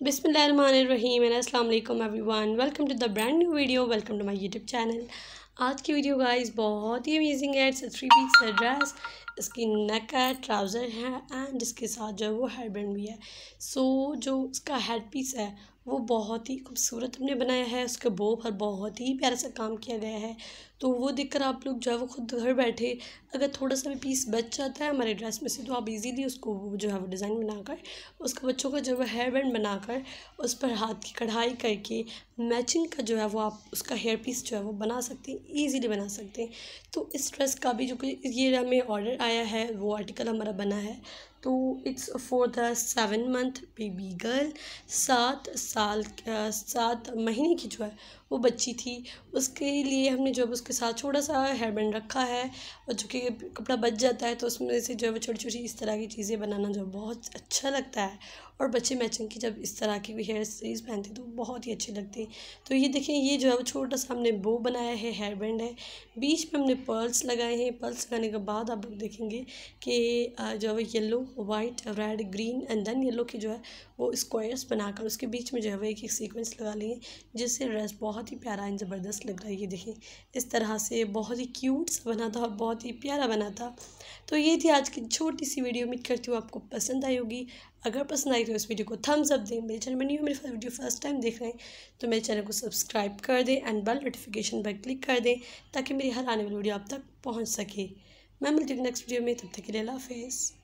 बिस्मिल्लाहिर्रहमानिर्रहीम एंड अस्सलाम वालेकुम everyone, welcome to the brand new video, welcome to my YouTube channel. आज की वीडियो गाइस बहुत ही अमेजिंग है। इट्स 3 पीस ड्रेस, इसकी नेक है, ट्राउज़र है एंड इसके साथ जो है वो हेयर बैंड भी है। जो इसका हेड पीस है वो बहुत ही खूबसूरत हमने बनाया है। उसके बो पर बहुत ही प्यारा सा काम किया गया है, तो वो देखकर आप लोग जो है वो खुद घर बैठे अगर थोड़ा सा भी पीस बच जाता है हमारे ड्रेस में से तो आप इजीली उसको जो है वो डिज़ाइन बनाकर उसके बच्चों का जो है हेयर बैंड बनाकर उस पर हाथ की कढ़ाई करके मैचिंग का जो है वो आप उसका हेयर पीस जो है वो बना सकते हैं, ईज़िली बना सकते हैं। तो इस ड्रेस का भी जो कि ये हमें ऑर्डर आया है वो आर्टिकल हमारा बना है। तो it's for the 7 month baby girl, 7 महीने की जो है वो बच्ची थी। उसके लिए हमने जो है उसके साथ छोटा सा हेयर बैंड रखा है और जो कि कपड़ा बच जाता है तो उसमें से जो है वो छोटी छोटी इस तरह की चीज़ें बनाना जो बहुत अच्छा लगता है। और बच्चे मैचिंग की जब इस तरह की कोई हेयर स्टाइल्स पहनते हैं तो बहुत ही अच्छी लगती है। तो ये देखें, ये जो है वो छोटा सा हमने बो बनाया है, हेयर बैंड है, बीच में हमने पर्ल्स लगाए हैं। पर्ल्स लगाने के बाद आप लोग देखेंगे कि जो है yellow, white, red, green and then yellow की जो है वो स्क्वायर्स बनाकर उसके बीच में जो है वो एक सीक्वेंस लगा लिए, जिससे ड्रेस बहुत ही प्यारा एंड ज़बरदस्त लग रहा है। ये देखें, इस तरह से बहुत ही क्यूट सा बना था और बहुत ही प्यारा बना था। तो ये थी आज की छोटी सी वीडियो। उम्मीद करती हूँ आपको पसंद आई होगी। अगर पसंद आई तो इस वीडियो को थम्स अप दें। मेरे चैनल में न्यू मेरी वीडियो फर्स्ट टाइम देख रहे हैं तो मेरे चैनल को सब्सक्राइब कर दें एंड बेल नोटिफिकेशन पर क्लिक कर दें ताकि मेरी हर आने वाली वीडियो आप तक पहुँच सके। मैं मिलती हूँ नेक्स्ट वीडियो में, तब तक के लिए अल्लाह हाफिज़।